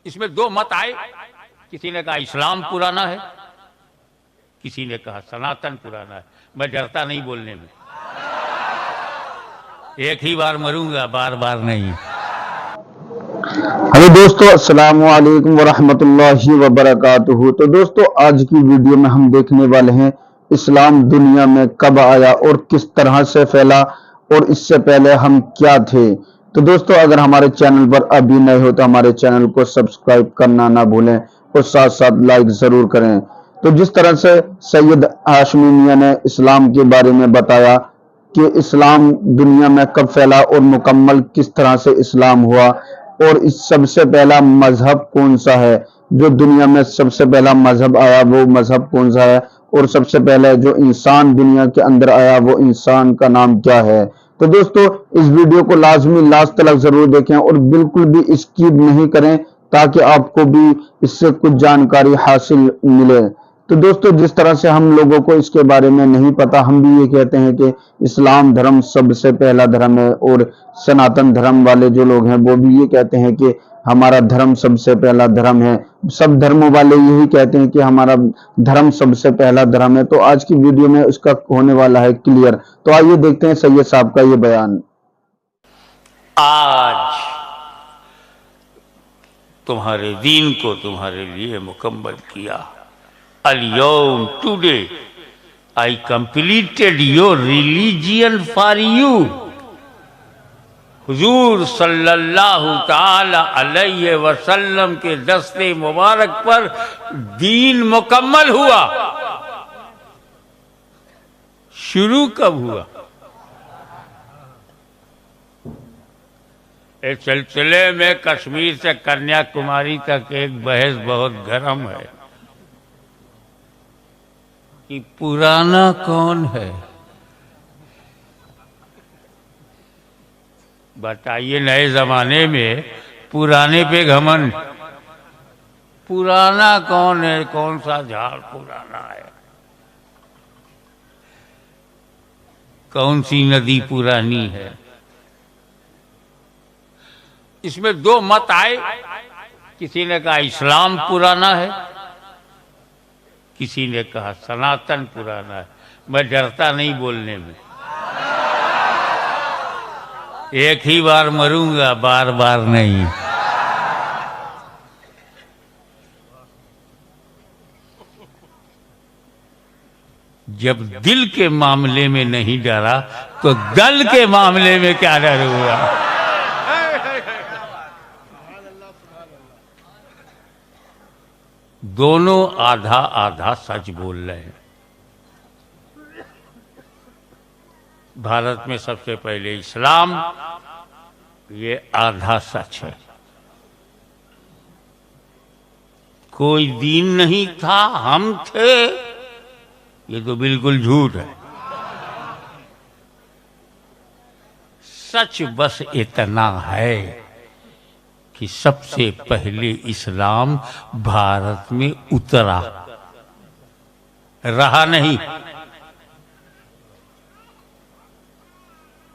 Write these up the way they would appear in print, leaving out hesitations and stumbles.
इसमें दो मत आए। किसी ने कहा इस्लाम पुराना है, किसी ने कहा सनातन पुराना है। मैं डरता नहीं बोलने में, एक ही बार मरूंगा, बार बार नहीं। हेलो दोस्तों, अस्सलाम वालेकुम वरहमतुल्लाहि वबरकातुहू। तो दोस्तों, आज की वीडियो में हम देखने वाले हैं इस्लाम दुनिया में कब आया और किस तरह से फैला, और इससे पहले हम क्या थे। तो दोस्तों, अगर हमारे चैनल पर अभी नए हो तो हमारे चैनल को सब्सक्राइब करना ना भूलें और साथ साथ लाइक जरूर करें। तो जिस तरह से सैयद हाशमी मियां ने इस्लाम के बारे में बताया कि इस्लाम दुनिया में कब फैला और मुकम्मल किस तरह से इस्लाम हुआ, और इस सबसे पहला मजहब कौन सा है, जो दुनिया में सबसे पहला मजहब आया वो मजहब कौन सा है, और सबसे पहले जो इंसान दुनिया के अंदर आया वो इंसान का नाम क्या है। तो दोस्तों, इस वीडियो को लाजमी लास्ट तक जरूर देखें और बिल्कुल भी स्किप नहीं करें, ताकि आपको भी इससे कुछ जानकारी हासिल मिले। तो दोस्तों, जिस तरह से हम लोगों को इसके बारे में नहीं पता, हम भी ये कहते हैं कि इस्लाम धर्म सबसे पहला धर्म है, और सनातन धर्म वाले जो लोग हैं वो भी ये कहते हैं कि हमारा धर्म सबसे पहला धर्म है। सब धर्मों वाले यही कहते हैं कि हमारा धर्म सबसे पहला धर्म है। तो आज की वीडियो में उसका होने वाला है क्लियर। तो आइए देखते हैं सैयद साहब का ये बयान। आज तुम्हारे दीन को तुम्हारे लिए मुकम्मल किया। अल-यौम, today I completed your religion for you. हुजूर सल्लल्लाहु ताला अलैहि वसल्लम के दस्ते मुबारक पर दीन मुकम्मल हुआ। शुरू कब हुआ? इस सिलसिले में कश्मीर से कन्याकुमारी तक एक बहस बहुत गर्म है कि पुराना कौन है। बताइए, नए जमाने में पुराने पे घमंड। पुराना कौन है? कौन सा झाड़ पुराना है? कौन सी नदी पुरानी है? इसमें दो मत आए। किसी ने कहा इस्लाम पुराना है, किसी ने कहा सनातन पुराना है। मैं डरता नहीं बोलने में, एक ही बार मरूंगा, बार बार नहीं। जब दिल के मामले में नहीं डरा तो दल के मामले में क्या डर हुआ। दोनों आधा आधा सच बोल रहे हैं। भारत में सबसे पहले इस्लाम, ये आधा सच है। कोई दीन नहीं था, हम थे, ये तो बिल्कुल झूठ है। सच बस इतना है कि सबसे पहले इस्लाम भारत में उतरा, रहा नहीं।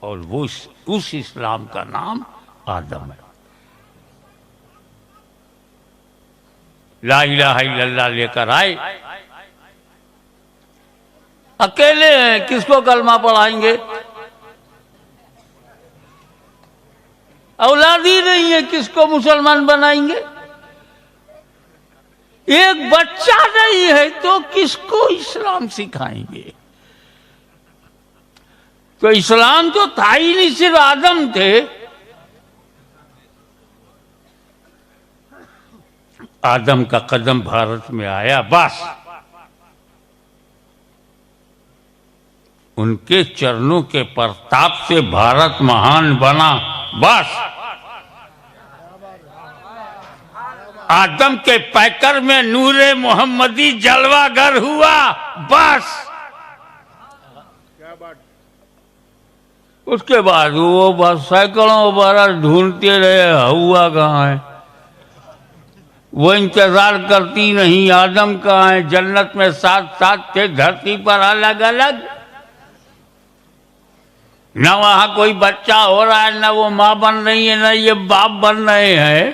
और वो उस इस्लाम का नाम आदम है। ला इलाहा इल्लल्लाह लेकर आए, अकेले हैं, किसको कलमा पढ़ाएंगे? औलाद ही नहीं है, किसको मुसलमान बनाएंगे? एक बच्चा नहीं है तो किसको इस्लाम सिखाएंगे? तो इस्लाम तो था ही नहीं, सिर्फ आदम थे। आदम का कदम भारत में आया, बस उनके चरणों के प्रताप से भारत महान बना, बस आदम के पैकर में नूरे मोहम्मदी जलवागर हुआ, बस। उसके बाद वो बस सैकड़ों बरस ढूंढते रहे, हुआ कहाँ है। वो इंतजार करती नहीं, आदम कहाँ है। जन्नत में साथ साथ थे, धरती पर अलग अलग। न वहां कोई बच्चा हो रहा है, न वो माँ बन रही है, न ये बाप बन रहे हैं।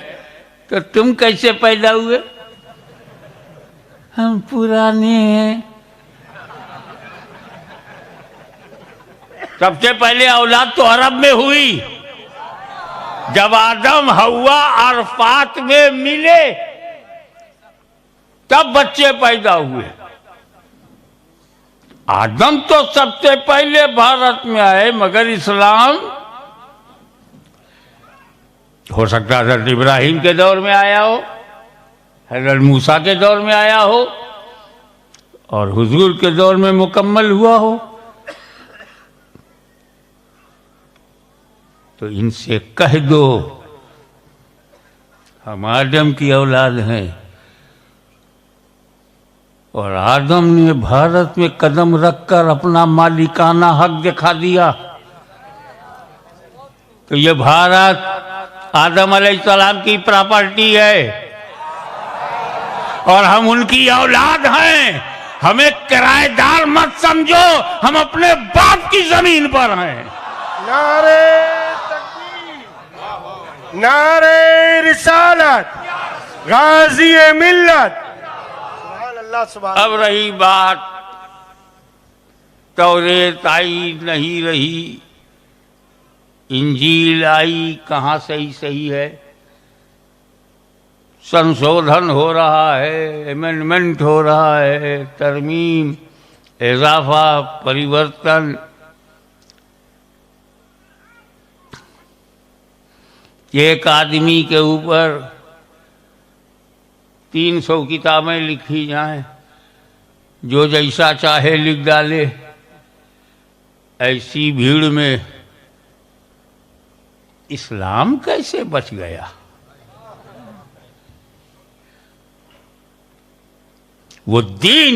तो तुम कैसे पैदा हुए? हम पुराने हैं। सबसे पहले औलाद तो अरब में हुई। जब आदम हवा अरफात में मिले तब बच्चे पैदा हुए। आदम तो सबसे पहले भारत में आए, मगर इस्लाम हो सकता है हज़रत इब्राहिम के दौर में आया हो, हज़रत मूसा के दौर में आया हो, और हुजूर के दौर में मुकम्मल हुआ हो। तो इनसे कह दो हम आदम की औलाद हैं, और आदम ने भारत में कदम रखकर अपना मालिकाना हक दिखा दिया। तो ये भारत आदम अलैहिस्सलाम की प्रॉपर्टी है और हम उनकी औलाद हैं। हमें किराएदार मत समझो, हम अपने बाप की जमीन पर हैं। नारे तकबीर, नारे रिसालत, गाजी मिल्लत। सुभान अल्लाह, सुभान। अब रही बात तौरेत आई नहीं रही, इंजील आई, कहाँ सही है। संशोधन हो रहा है, अमेंडमेंट हो रहा है, तरमीम, इजाफा, परिवर्तन। एक आदमी के ऊपर 300 किताबें लिखी जाएं, जो जैसा चाहे लिख डाले। ऐसी भीड़ में इस्लाम कैसे बच गया? वो दीन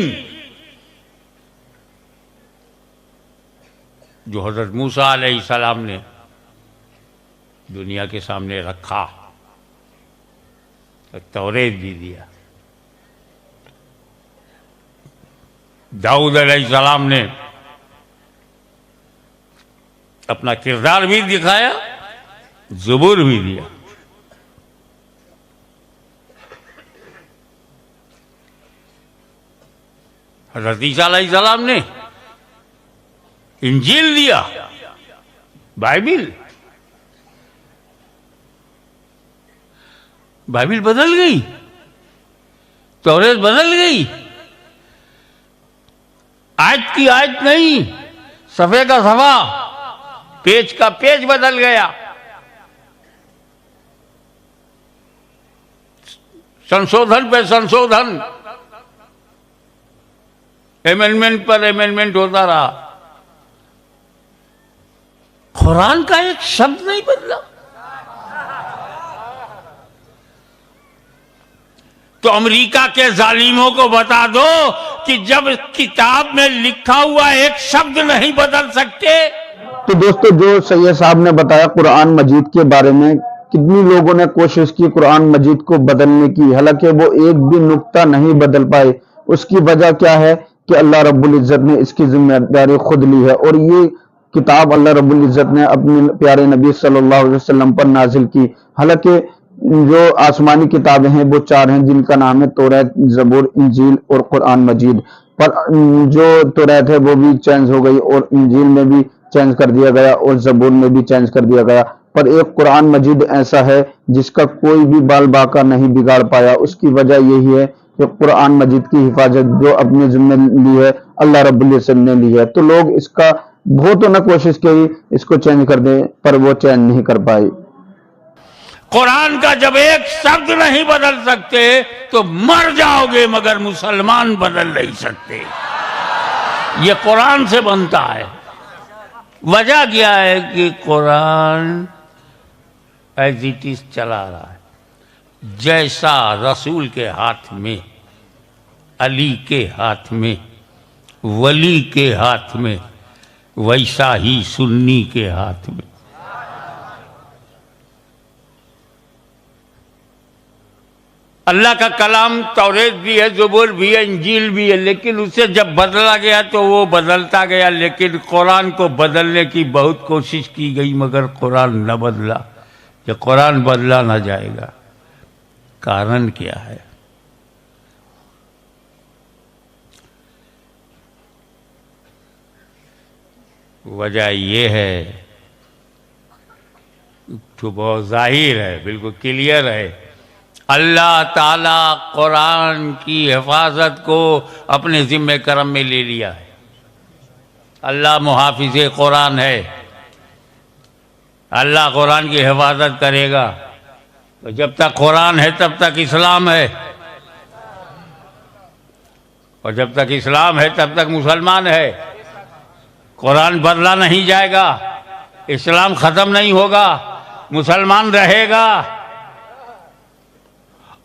जो हज़रत मूसा अलैहिस्सलाम ने दुनिया के सामने रखा, तो तौरेत भी दिया। दाऊद अलैहिस्सलाम ने अपना किरदार भी दिखाया, ज़बूर भी दिया। हज़रत ईसा अलैहिस्सलाम ने इंजील दिया, बाइबिल। बाइबिल बदल गई, तौरेत बदल गई। आयत की आयत नहीं, सफ़े का सफ़ा, पेज का पेज बदल गया। संशोधन पे संशोधन, अमेंडमेंट पर अमेंडमेंट होता रहा। कुरान का एक शब्द नहीं बदला। तो अमेरिका के जालिमों को बता दो कि जब किताब में लिखा हुआ एक शब्द नहीं बदल सकते। तो दोस्तों, जो सैयद साहब ने बताया कुरान मजीद के बारे में, कितनी लोगों ने कोशिश की कुरान मजीद को बदलने की, हालांकि वो एक भी नुक्ता नहीं बदल पाए। उसकी वजह क्या है कि अल्लाह रब्बुल इज्जत ने इसकी जिम्मेदारी खुद ली है, और ये किताब अल्लाह रब्बुल इज्जत ने अपने प्यारे नबी सल्लल्लाहु अलैहि वसल्लम पर नाजिल की। हालांकि जो आसमानी किताबें हैं वो 4 हैं, जिनका नाम है तौरात, ज़बूर, इंजील और कुरान मजीद। पर जो तौरात है वो भी चेंज हो गई, और इंजील में भी चेंज कर दिया गया, और ज़बूर में भी चेंज कर दिया गया। पर एक कुरान मजीद ऐसा है जिसका कोई भी बाल बाका नहीं बिगाड़ पाया। उसकी वजह यही है कि कुरान मजीद की हिफाजत जो अपने जिम्मे ली है, अल्लाह रब्बुल इज्जत ने ली है। तो लोग इसका बहुतों ने कोशिश की इसको चेंज कर दें, पर वो चेंज नहीं कर पाए। कुरान का जब एक शब्द नहीं बदल सकते तो मर जाओगे, मगर मुसलमान बदल नहीं सकते। ये कुरान से बनता है। वजह क्या है कि कुरान एज इट इज चला रहा है। जैसा रसूल के हाथ में, अली के हाथ में, वली के हाथ में, वैसा ही सुन्नी के हाथ में। अल्लाह का कलाम तौरेत भी है, ज़बूर भी है, इंजील भी है, लेकिन उसे जब बदला गया तो वो बदलता गया। लेकिन कुरान को बदलने की बहुत कोशिश की गई, मगर कुरान न बदला। ये कुरान बदला ना जाएगा। कारण क्या है? वजह ये है, तो बहुत जाहिर है, बिल्कुल क्लियर है, अल्लाह ताला कुरान की हिफाजत को अपने जिम्मे करम में ले लिया है। अल्लाह मुहाफिज कुरान है, अल्लाह कुरान की हिफाजत करेगा। तो जब तक कुरान है तब तक इस्लाम है, और जब तक इस्लाम है तब तक मुसलमान है। कुरान बदला नहीं जाएगा, इस्लाम खत्म नहीं होगा, मुसलमान रहेगा।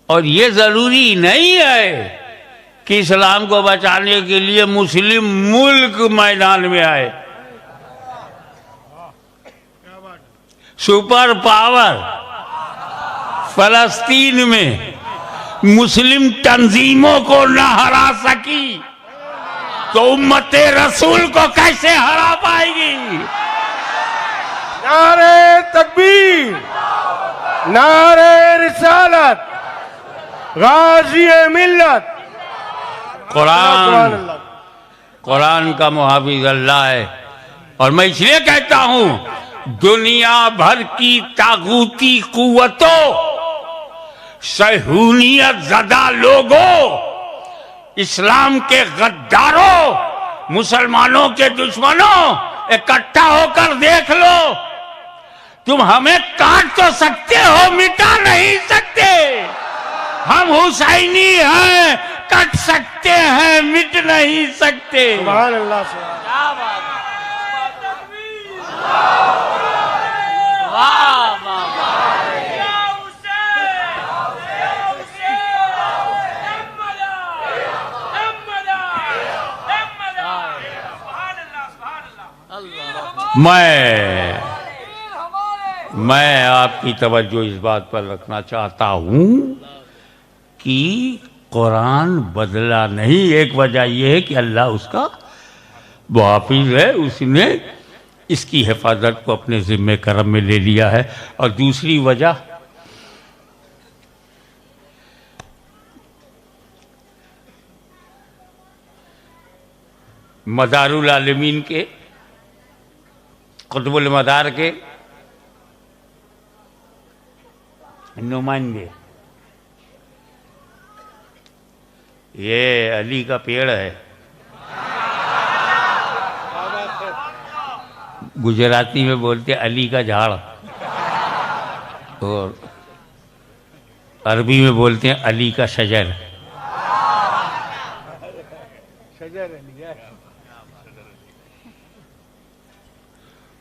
और ये जरूरी नहीं है कि इस्लाम को बचाने के लिए मुस्लिम मुल्क मैदान में आए। सुपर पावर फलस्तीन में मुस्लिम तंजीमों को न हरा सकी तो उम्मते रसूल को कैसे हरा पाएगी? नारे तकबीर, नारे रिसालत, गाजी मिल्लत। कुरान का मुहाफिज अल्लाह है। और मैं इसलिए कहता हूं, दुनिया भर की तागूती कुव्वतों, सहूनियत ज़दा लोगों, इस्लाम के गद्दारों, मुसलमानों के दुश्मनों, इकट्ठा होकर देख लो। तुम हमें काट तो सकते हो, मिटा नहीं सकते। हम हुसैनी हैं, कट सकते हैं, मिट नहीं सकते। सुभान अल्लाह। मैं आपकी तवज्जो इस बात पर रखना चाहता हूं कि कुरान बदला नहीं। एक वजह यह है कि अल्लाह उसका मुहाफिज है, उसने इसकी हिफाजत को अपने जिम्मे करम में ले लिया है। और दूसरी वजह, मदारुल आलमीन के, कुतुबुल मदार के नुमाइंदे, ये अली का पेड़ है। गुजराती में बोलते अली का झाड़, और अरबी में बोलते हैं अली का शजर।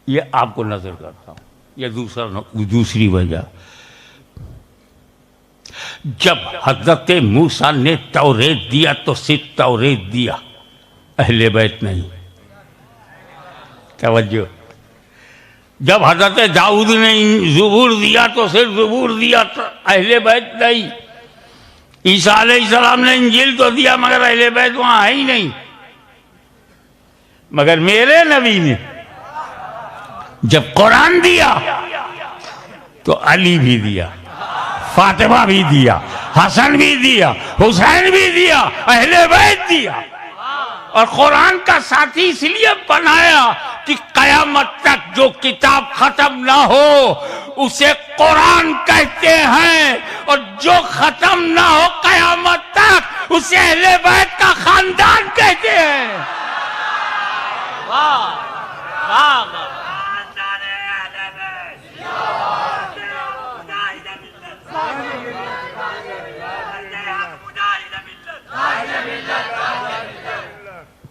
ये आपको नजर करता हूं। ये दूसरी वजह, जब हजरत मूसा ने तौरेत दिया तो सिर्फ तौरेत दिया, अहले बैत नहीं। तवज्जो, जब हजरत दाऊद ने ज़बूर दिया तो सिर्फ ज़बूर दिया, तो अहले बैत नहीं। ईसा अलैहिस्सलाम ने इंजील तो दिया, मगर अहले बैत वहां है ही नहीं। मगर मेरे नबी ने जब कुरान दिया तो अली भी दिया, फातिमा भी दिया, हसन भी दिया, हुसैन भी दिया, अहले बैत दिया। और कुरान का साथी इसलिए बनाया कि कयामत तक जो किताब खत्म ना हो उसे कुरान कहते हैं, और जो खत्म ना हो कयामत तक उसे अहले बैत का खानदान कहते हैं। वाह वाह।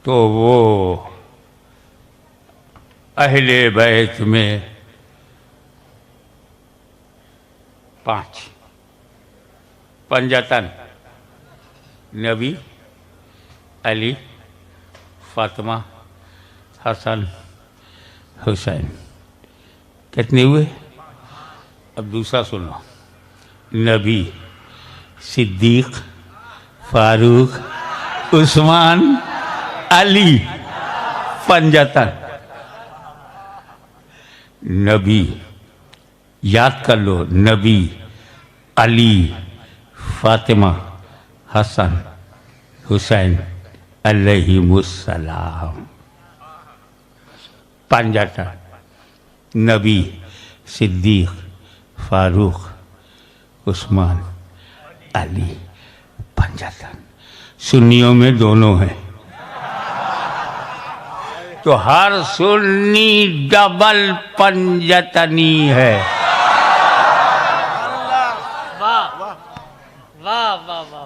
तो वो अहले बैत में 5 पंजतन, नबी, अली, फातिमा, हसन, हुसैन, कितने हुए? अब दूसरा सुनो, नबी, सिद्दीक, फारूक, उस्मान, अली, पंजतन। नबी, याद कर लो, नबी, अली, फातिमा, हसन, हुसैन अलैहिमुस्सलाम। पंजतन नबी, सिद्दीक, फारूक, उस्मान, अली। पंजतन सुन्नियों में दोनों हैं, तो हर सुन्नी डबल पंजतनी है।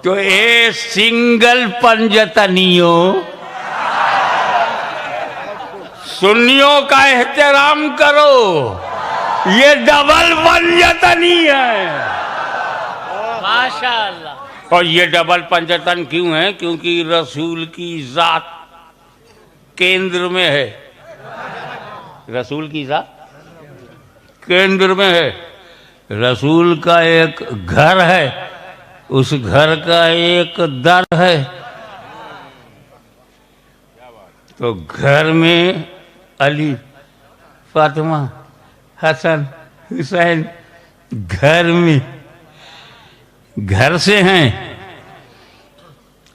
तो ये सिंगल पंजतनियों, सुन्नियों का एहतराम करो, ये डबल पंजतनी है। माशाअल्लाह। और ये डबल पंजतन क्यों है? क्योंकि रसूल की जात केंद्र में है। रसूल की जात केंद्र में है। रसूल का एक घर है, उस घर का एक दर है। तो घर में अली, फातिमा, हसन, हुसैन घर में, घर से हैं।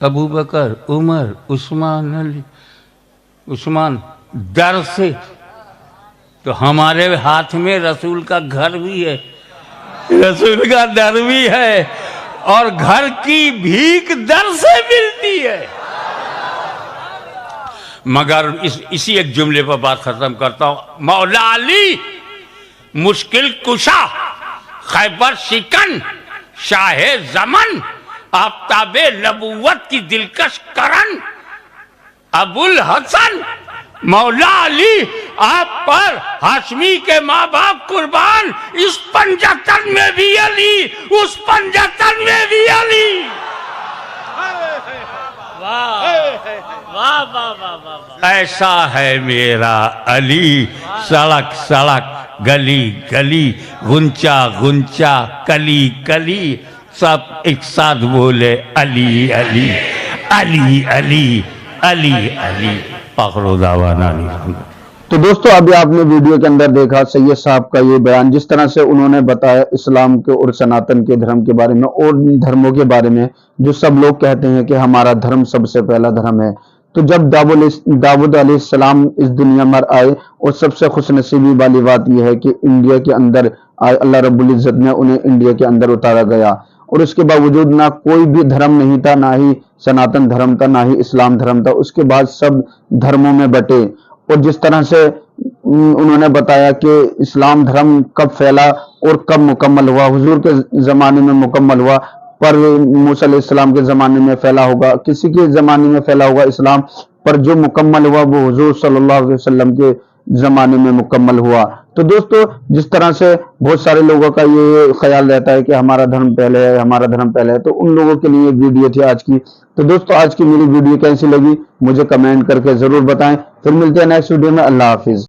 अबू बकर, उमर, उस्मान, अली, उस्मान दर से। तो हमारे हाथ में रसूल का घर भी है, रसूल का दर भी है, और घर की भीख दर से मिलती है। मगर इसी एक जुमले पर बात खत्म करता हूं। मौला अली मुश्किल कुशा, खैबर शिकन, शाहे जमन, आफ्ताबे नबुव्वत की दिलकश करन, अबुल हसन मौला अली, आप पर हाशमी के माँ बाप कुर्बान, इस पंजतन में भी अली, उस पंजतन में भी अली। वाह वाह वाह वाह। ऐसा है मेरा अली, सड़क सड़क, गली गली, गुंचा गुंचा, कली कली, सब एक साथ बोले अली अली अली अली अली अली। पकड़ो दावाना। तो दोस्तों अभी आपने वीडियो के अंदर देखा सैयद साहब का ये बयान, जिस तरह से उन्होंने बताया इस्लाम के और सनातन के धर्म के बारे में और धर्मों के बारे में, जो सब लोग कहते हैं कि हमारा धर्म सबसे पहला धर्म है। तो जब दाऊद अलैहिस्सलाम इस दुनिया में आए, और सबसे खुशनसीबी वाली बात यह है कि इंडिया के अंदर अल्लाह रब्बुल इज्जत ने उन्हें इंडिया के अंदर उतारा गया, और उसके बावजूद ना कोई भी धर्म नहीं था, ना ही सनातन धर्म था, ना ही इस्लाम धर्म था। उसके बाद सब धर्मों में बटे। और जिस तरह से उन्होंने बताया कि इस्लाम धर्म कब फैला और कब मुकम्मल हुआ, हुजूर के जमाने में मुकम्मल हुआ, पर मूसा अलैहिस्सलाम के जमाने में फैला होगा, किसी के जमाने में फैला होगा इस्लाम, पर जो मुकम्मल हुआ वो हुजूर सल्लल्लाहु अलैहि वसल्लम के जमाने में मुकम्मल हुआ। तो दोस्तों जिस तरह से बहुत सारे लोगों का ये ख्याल रहता है कि हमारा धर्म पहले है, हमारा धर्म पहले है, तो उन लोगों के लिए वीडियो थी आज की। तो दोस्तों आज की मेरी वीडियो कैसी लगी मुझे कमेंट करके जरूर बताएं। फिर मिलते हैं नेक्स्ट वीडियो में। अल्लाह हाफिज।